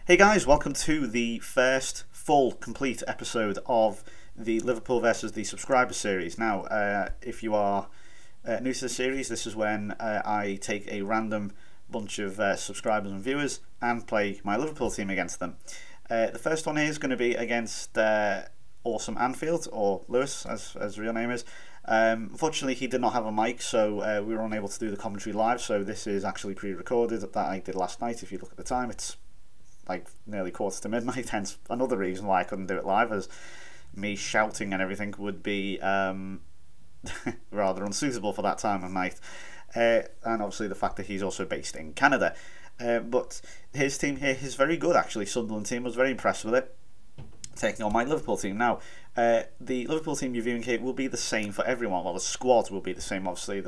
Hey guys, welcome to the first full complete episode of the Liverpool versus the subscriber series. Now, if you are new to the series, this is when I take a random bunch of subscribers and viewers and play my Liverpool team against them. The first one is going to be against AwesomeAnfield, or Lewis as his real name is. Unfortunately, he did not have a mic, so we were unable to do the commentary live, so this is actually pre-recorded that I did last night. If you look at the time, it's like nearly quarter to midnight, hence another reason why I couldn't do it live, as me shouting and everything would be rather unsuitable for that time of night, and obviously the fact that he's also based in Canada. But his team here is very good actually. Sunderland team, was very impressed with it, taking on my Liverpool team. Now, the Liverpool team you're viewing here will be the same for everyone. Well, the squad will be the same. Obviously,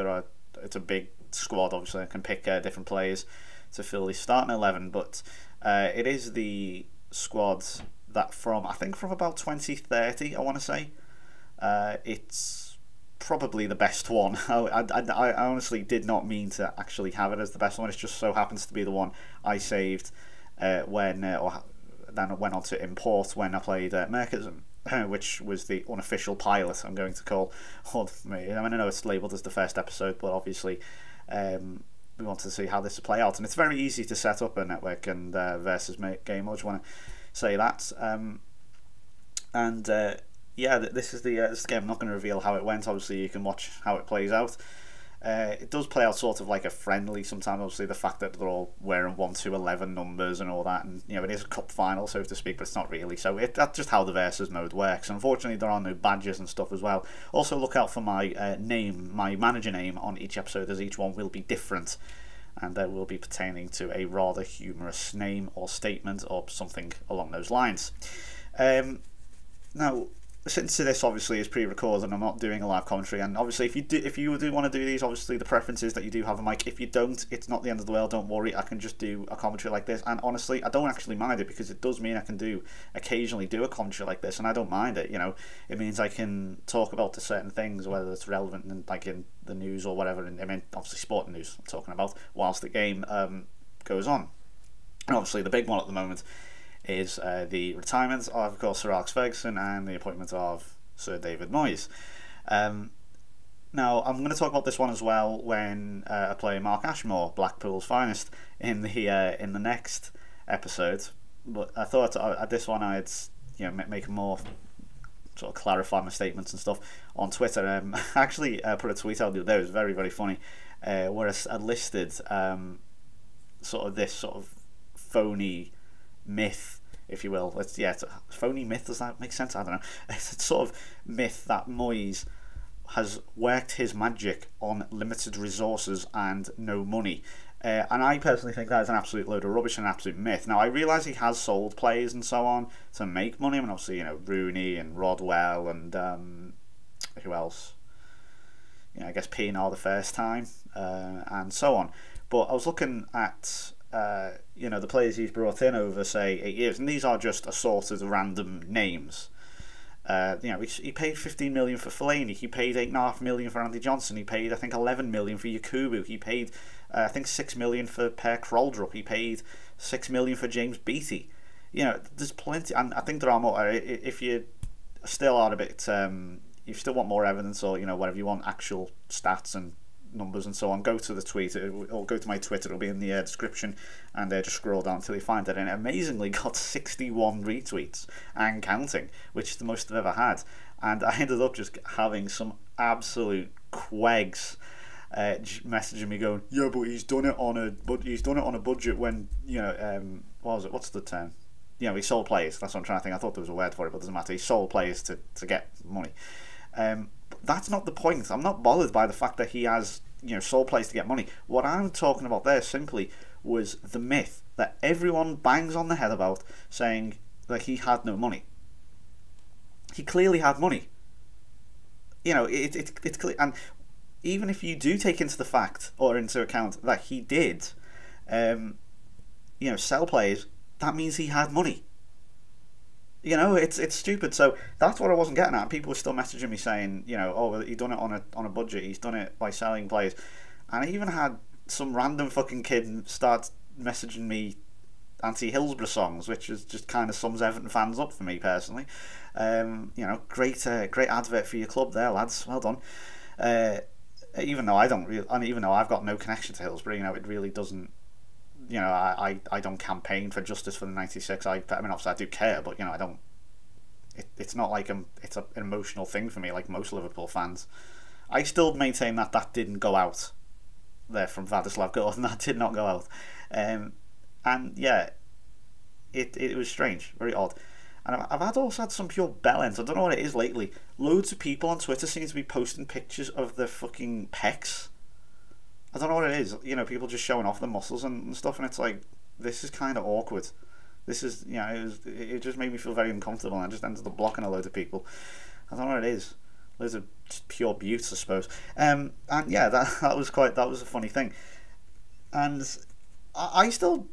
it's a big squad. Obviously, I can pick different players to fill the starting 11, but it is the squad that I think from about 2030, I want to say. It's probably the best one. I honestly did not mean to actually have it as the best one. It just so happens to be the one I saved when then went on to import when I played Merkazan, which was the unofficial pilot, I'm going to call. I mean, I know it's labelled as the first episode, but obviously we want to see how this will play out, and it's very easy to set up a network and versus game mode. I just want to say that, yeah, this is the game. I'm not going to reveal how it went. Obviously, you can watch how it plays out. It does play out sort of like a friendly sometimes. Obviously, the fact that they're all wearing 1 to 11 numbers and all that, and you know it is a cup final, so to speak, but it's not really. So that's just how the versus mode works. Unfortunately, there are no badges and stuff as well. Also, look out for my name, my manager name on each episode, as each one will be different, and will be pertaining to a rather humorous name or statement or something along those lines. Now, since this obviously is pre-recorded and I'm not doing a live commentary, and obviously if you do want to do these, obviously the preference is that you do have a mic. If you don't, it's not the end of the world, don't worry, I can just do a commentary like this, and honestly I don't actually mind it, because it does mean I can occasionally do a commentary like this, and I don't mind it. You know, it means I can talk about the certain things, whether it's relevant in, like in the news or whatever, and I mean obviously sporting news I'm talking about, whilst the game goes on. And obviously the big one at the moment is the retirement of course, Sir Alex Ferguson, and the appointment of Sir David Moyes. Now, I'm going to talk about this one as well when I play Mark Ashmore, Blackpool's finest, in the next episode. But I thought at this one I'd make a more sort of clarify my statements and stuff on Twitter. I actually put a tweet out the other day. It was very, very funny, where I listed sort of this sort of phony myth, if you will. It's a phony myth. Does that make sense? I don't know. It's a sort of myth that Moyes has worked his magic on limited resources and no money. And I personally think that is an absolute load of rubbish and an absolute myth. Now, I realise he has sold players and so on to make money. I mean, obviously, Rooney and Rodwell and who else? I guess Pienaar the first time, and so on. But I was looking at the players he's brought in over, say, 8 years, and these are just assorted random names. He paid 15 million for Fellaini, he paid 8.5 million for Andy Johnson, he paid I think 11 million for Yakubu, he paid I think 6 million for Per Kroldrup, he paid 6 million for James Beattie. There's plenty, and I think there are more. If you still are a bit, you still want more evidence, or whatever you want, actual stats and numbers and so on, go to the tweet or go to my Twitter. It'll be in the description, and just scroll down until you find it. And it amazingly got 61 retweets and counting, which is the most I've ever had. And I ended up just having some absolute quegs messaging me going, yeah, but he's done it on a budget when what was it? What's the term? He sold players. That's what I'm trying to think. I thought there was a word for it, but it doesn't matter. He sold players to get money. That's not the point. I'm not bothered by the fact that he has sold players to get money. What I'm talking about there simply was the myth that everyone bangs on the head about, saying that he had no money. He clearly had money. It's clear, and even if you do take into account that he did sell players, that means he had money. It's stupid. So that's what I wasn't getting at. People were still messaging me saying, oh, he done it on a budget. He's done it by selling players. And I even had some random fucking kid start messaging me anti-Hillsborough songs, which is just kind of sums Everton fans up for me personally. Great advert for your club there, lads. Well done. Even though even though I've got no connection to Hillsborough, it really doesn't. I don't campaign for justice for the 96. I mean, obviously I do care, but I don't. It's not like it's an emotional thing for me like most Liverpool fans. I still maintain that didn't go out there from Vladislav Gordon. That did not go out, and yeah, it was strange, very odd. And I've also had some pure bellends. I don't know what it is lately. Loads of people on Twitter seem to be posting pictures of their fucking pecs. I don't know what it is. People just showing off the muscles and stuff, and it's like, this is kind of awkward. This is, it just made me feel very uncomfortable, and I just ended up blocking a load of people. I don't know what it is. Loads of just pure buttes, I suppose. And yeah, that was a funny thing. And I'll still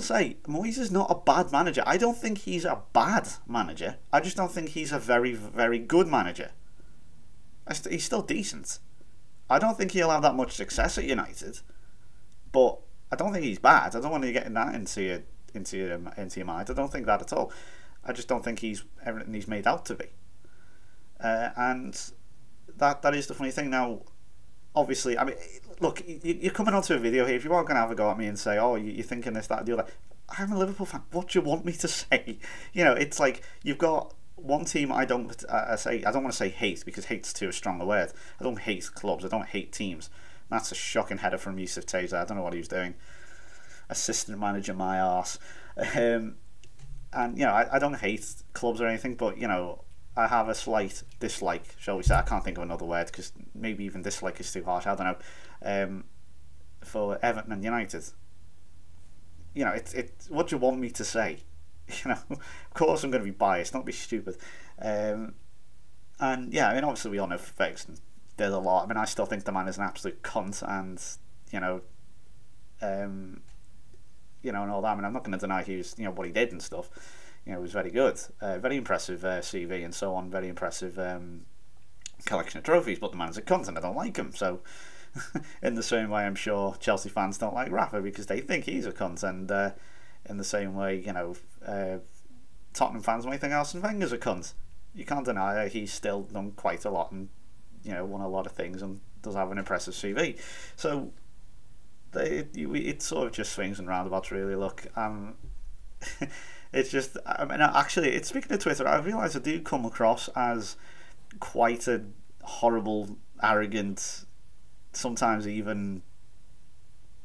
say Moyes is not a bad manager. I don't think he's a bad manager. I just don't think he's a very, very good manager. He's still decent. I don't think he'll have that much success at United, but I don't think he's bad. I don't want to get that into your mind. I don't think that at all. I just don't think he's everything he's made out to be. And that is the funny thing. Now, obviously, I mean, look, you're coming onto a video here. If you are going to have a go at me and say, "Oh, you're thinking this, that, and the other," I'm a Liverpool fan. What do you want me to say? It's like you've got one team I don't want to say hate, because hate's too strong a word. I don't hate clubs. I don't hate teams. That's a shocking header from Yusuf Taser. I don't know what he was doing. Assistant manager, my arse. And I don't hate clubs or anything, but I have a slight dislike, shall we say. I can't think of another word, because maybe even dislike is too harsh. I don't know. For Everton and United. It's what do you want me to say? Of course I'm going to be biased, not be stupid. And yeah, I mean, obviously we all know Ferguson did a lot. I mean, I still think the man is an absolute cunt, and and all that. I mean, I'm not going to deny he was, what he did and stuff. It was very good, very impressive CV and so on, very impressive collection of trophies. But the man's a cunt, and I don't like him. So, in the same way, I'm sure Chelsea fans don't like Rafa because they think he's a cunt, and in the same way, Tottenham fans might think Arsene Wenger's a cunt. You can't deny he's still done quite a lot and won a lot of things and does have an impressive CV. So it sort of just swings and roundabouts, really. Look, it's just, I mean, actually, speaking of Twitter, I realise I do come across as quite a horrible, arrogant, sometimes even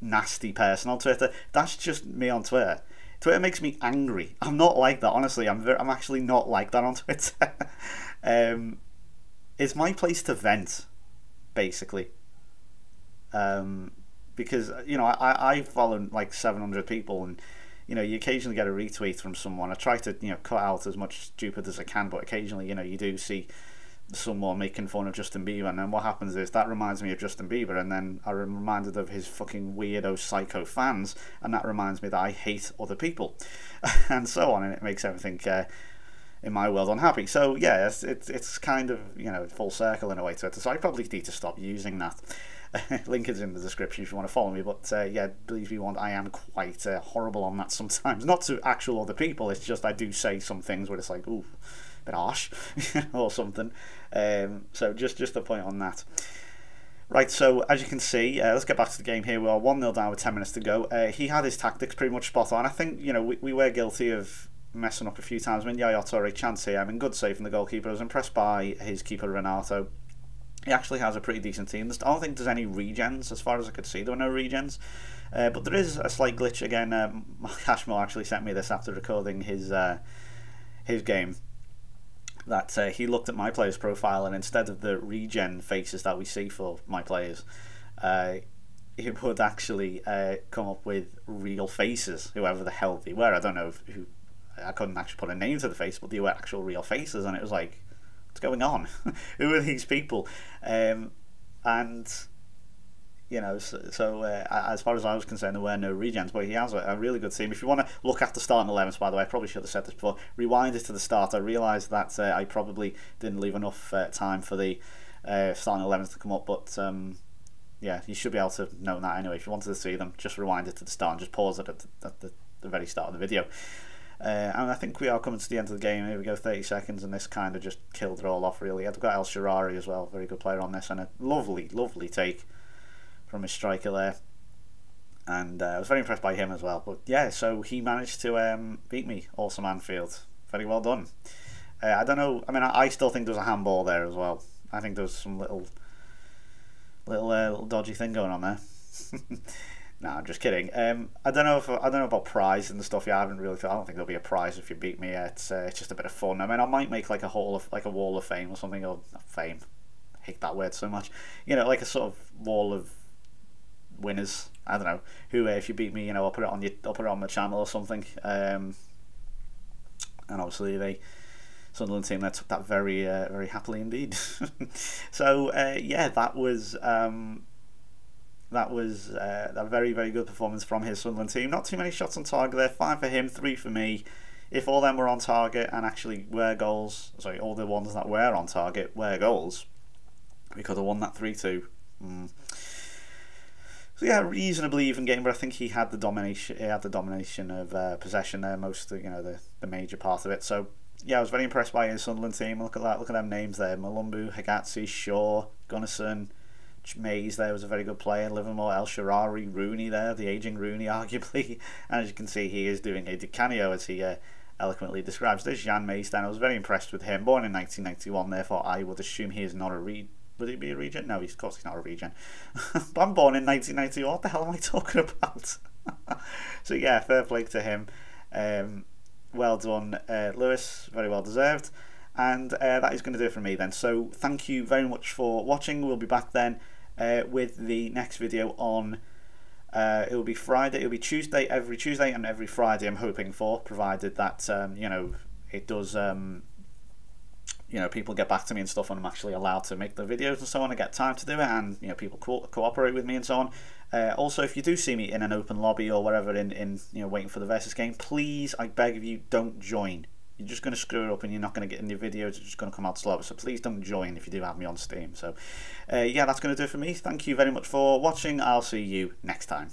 nasty person on Twitter. That's just me on Twitter. Twitter makes me angry. I'm not like that, honestly. I'm actually not like that on Twitter. It's my place to vent, basically. Because I follow like 700 people, and you occasionally get a retweet from someone. I try to cut out as much stupid as I can, but occasionally you do see someone making fun of Justin Bieber, and then what happens is that reminds me of Justin Bieber, and then I'm reminded of his fucking weirdo psycho fans, and that reminds me that I hate other people, and so on, and it makes everything in my world unhappy. So yeah, it's kind of full circle in a way to it. So I probably need to stop using that. Link is in the description if you want to follow me, but yeah, believe me, I am quite horrible on that sometimes. Not to actual other people, it's just I do say some things where it's like, ooh, a bit harsh or something. So just a point on that. Right, so as you can see, let's get back to the game here. We are 1-0 down with 10 minutes to go. He had his tactics pretty much spot on. I think we were guilty of messing up a few times. I mean, Yaya Toure, chance here. I mean, good save from the goalkeeper. I was impressed by his keeper, Renato. He actually has a pretty decent team. I don't think there's any regens, as far as I could see. There were no regens. But there is a slight glitch. Again, Mark Ashmore actually sent me this after recording his game. That he looked at my players' profile, and instead of the regen faces that we see for my players, it would actually come up with real faces, whoever the hell they were. I don't know who. I couldn't actually put a name to the face, but they were actual real faces, and it was like, what's going on? Who are these people? And so as far as I was concerned, there were no regens, but he has a really good team. If you want to look at the starting 11s, by the way, I probably should have said this before. Rewind it to the start. I realised that I probably didn't leave enough time for the starting 11s to come up, but yeah, you should be able to know that anyway. If you wanted to see them, just rewind it to the start and just pause it at the the very start of the video. And I think we are coming to the end of the game. Here we go, 30 seconds, and this kind of just killed it all off, really. I've got El Shaarawy as well, very good player on this, and a lovely, lovely take from his striker there. And I was very impressed by him as well. But yeah, so he managed to beat me, Awesome Anfield. Very well done. I don't know, I mean, I still think there was a handball there as well. I think there was some little dodgy thing going on there. No, I'm just kidding. I don't know about prize and stuff. Yeah, I haven't really. I don't think there'll be a prize if you beat me. It's just a bit of fun. I mean, I might make like a wall of fame or something. Or fame, I hate that word so much. You know, like a sort of wall of winners. I don't know who. If you beat me, you know, I'll put it on my channel or something. And obviously the Sunderland team that took that very very happily indeed. So yeah, that was a very, very good performance from his Sunderland team. Not too many shots on target there. 5 for him, 3 for me. If all them were on target and actually were goals, sorry, all the ones that were on target were goals, we could have won that 3-2. So yeah, reasonably even game, but I think he had the domination. He had the domination of possession there, most of, you know, the major part of it. So yeah, I was very impressed by his Sunderland team. Look at that. Look at them names there: Malumbu, Higatsi, Shaw, Gunnarsson. Mays there was a very good player. Liverpool, El Shaarawy, Rooney there, the aging Rooney arguably. And as you can see, he is doing a cameo, as he eloquently describes. There's Jan Mays. I was very impressed with him. Born in 1991, therefore I would assume he is not a would he be a regen? No, of course he's not a regen. But I'm born in 1990. What the hell am I talking about? So yeah, fair play to him. Well done, Lewis. Very well deserved. And that is going to do it for me then. So thank you very much for watching. We'll be back then with the next video on, it will be Friday, it will be Tuesday, every Tuesday and every Friday I'm hoping for, provided that, you know, it does, you know, people get back to me and stuff and I'm actually allowed to make the videos and so on. I get time to do it, and, you know, people cooperate with me and so on. Also, if you do see me in an open lobby or wherever in you know, waiting for the versus game, please, I beg of you, don't join. You're just going to screw it up and you're not going to get any videos. It's just going to come out slow. So please don't join if you do have me on Steam. So yeah, that's going to do it for me. Thank you very much for watching. I'll see you next time.